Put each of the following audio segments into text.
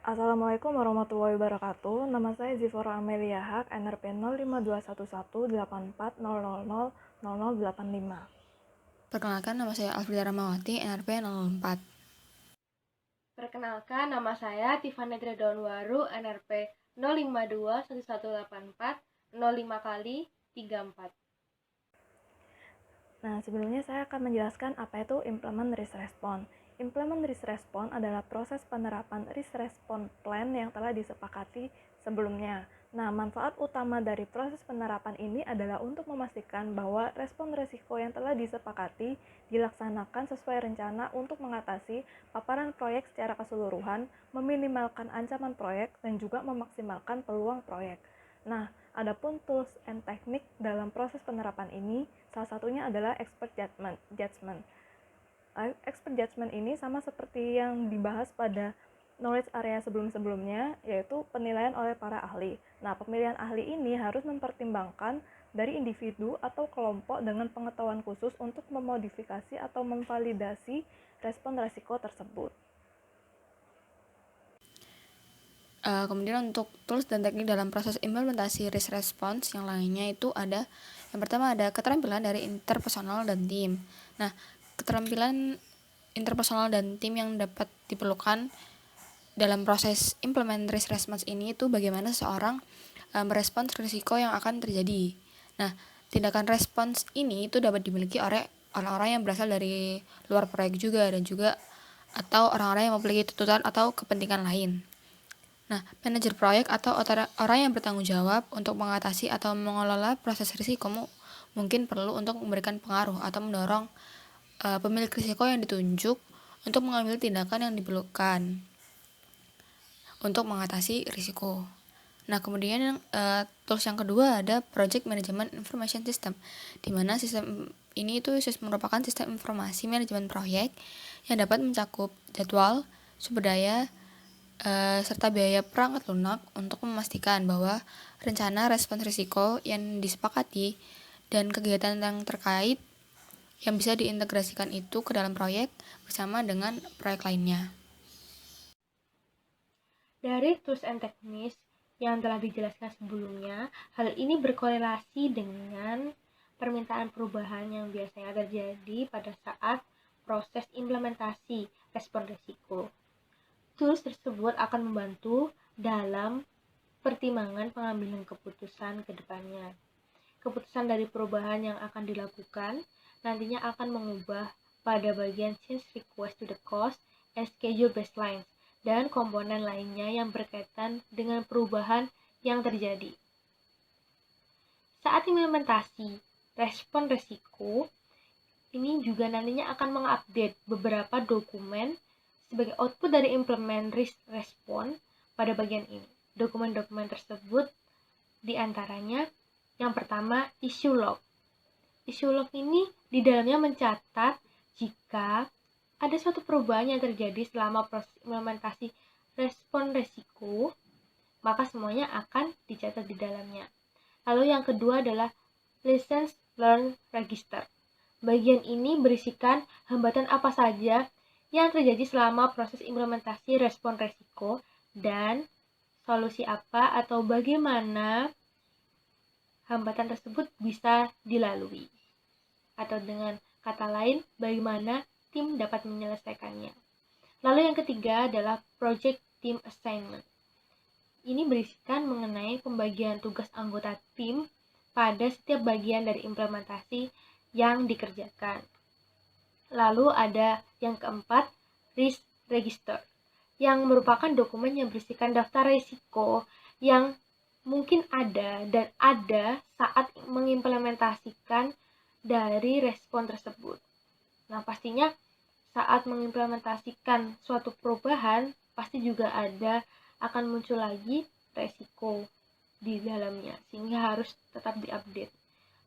Assalamualaikum warahmatullahi wabarakatuh. Nama saya Zifora Amelia Haq, NRP 052118000085. Perkenalkan, nama saya Alfrida Ramawati, NRP 04. Perkenalkan, nama saya Tiffany Tredaunwaru, NRP 0521184 05 kali 34. Nah, sebelumnya saya akan menjelaskan apa itu Implement Risk Response. Implement Risk Response adalah proses penerapan Risk Response Plan yang telah disepakati sebelumnya. Nah, manfaat utama dari proses penerapan ini adalah untuk memastikan bahwa respon risiko yang telah disepakati dilaksanakan sesuai rencana untuk mengatasi paparan proyek secara keseluruhan, meminimalkan ancaman proyek, dan juga memaksimalkan peluang proyek. Nah, adapun tools and teknik dalam proses penerapan ini, salah satunya adalah expert judgment. Expert judgment ini sama seperti yang dibahas pada knowledge area sebelum-sebelumnya, yaitu penilaian oleh para ahli. Nah, pemilihan ahli ini harus mempertimbangkan dari individu atau kelompok dengan pengetahuan khusus untuk memodifikasi atau memvalidasi respon risiko tersebut. Kemudian untuk tools dan teknik dalam proses implementasi risk response yang lainnya itu ada, yang pertama ada keterampilan dari interpersonal dan tim. Nah, keterampilan interpersonal dan tim yang dapat diperlukan dalam proses implement risk response ini itu bagaimana seorang merespons risiko yang akan terjadi. Nah, tindakan respons ini itu dapat dimiliki oleh orang-orang yang berasal dari luar proyek juga, dan juga atau orang-orang yang memiliki tuntutan atau kepentingan lain. Nah, manajer proyek atau orang yang bertanggung jawab untuk mengatasi atau mengelola proses risiko mungkin perlu untuk memberikan pengaruh atau mendorong pemilik risiko yang ditunjuk untuk mengambil tindakan yang diperlukan untuk mengatasi risiko. Nah, kemudian tools yang kedua ada Project Management Information System, di mana sistem ini itu merupakan sistem informasi manajemen proyek yang dapat mencakup jadwal, sumber daya, serta biaya perangkat lunak untuk memastikan bahwa rencana respons risiko yang disepakati dan kegiatan yang terkait yang bisa diintegrasikan itu ke dalam proyek bersama dengan proyek lainnya. Dari tools and teknis yang telah dijelaskan sebelumnya, hal ini berkorelasi dengan permintaan perubahan yang biasanya terjadi pada saat proses implementasi respon risiko. Tools tersebut akan membantu dalam pertimbangan pengambilan keputusan ke depannya. Keputusan dari perubahan yang akan dilakukan nantinya akan mengubah pada bagian change request to the cost and schedule baselines dan komponen lainnya yang berkaitan dengan perubahan yang terjadi. Saat implementasi respon risiko, ini juga nantinya akan mengupdate beberapa dokumen sebagai output dari implement risk response pada bagian ini. Dokumen-dokumen tersebut diantaranya yang pertama issue log. Issue log ini di dalamnya mencatat jika ada suatu perubahan yang terjadi selama proses implementasi respon risiko, maka semuanya akan dicatat di dalamnya. Lalu yang kedua adalah lessons learned register. Bagian ini berisikan hambatan apa saja yang terjadi selama proses implementasi respon risiko dan solusi apa atau bagaimana hambatan tersebut bisa dilalui. Atau dengan kata lain, bagaimana tim dapat menyelesaikannya. Lalu yang ketiga adalah project team assignment. Ini berisikan mengenai pembagian tugas anggota tim pada setiap bagian dari implementasi yang dikerjakan. Lalu ada yang keempat, risk register, yang merupakan dokumen yang berisikan daftar risiko yang mungkin ada dan ada saat mengimplementasikan dari respon tersebut. Nah, pastinya saat mengimplementasikan suatu perubahan, pasti juga akan muncul lagi resiko di dalamnya, sehingga harus tetap diupdate.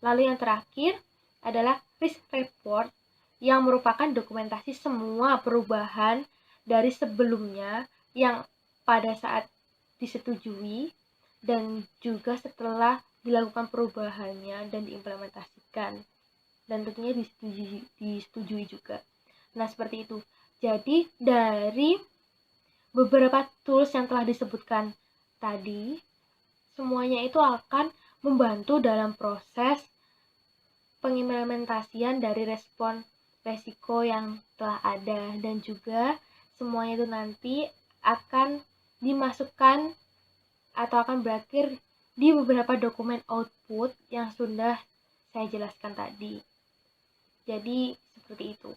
Lalu yang terakhir adalah risk report, yang merupakan dokumentasi semua perubahan dari sebelumnya yang pada saat disetujui dan juga setelah dilakukan perubahannya dan diimplementasikan dan tentunya disetujui juga. Nah, seperti itu. Jadi dari beberapa tools yang telah disebutkan tadi, semuanya itu akan membantu dalam proses pengimplementasian dari respon resiko yang telah ada, dan juga semuanya itu nanti akan dimasukkan atau akan berakhir di beberapa dokumen output yang sudah saya jelaskan tadi. Jadi seperti itu.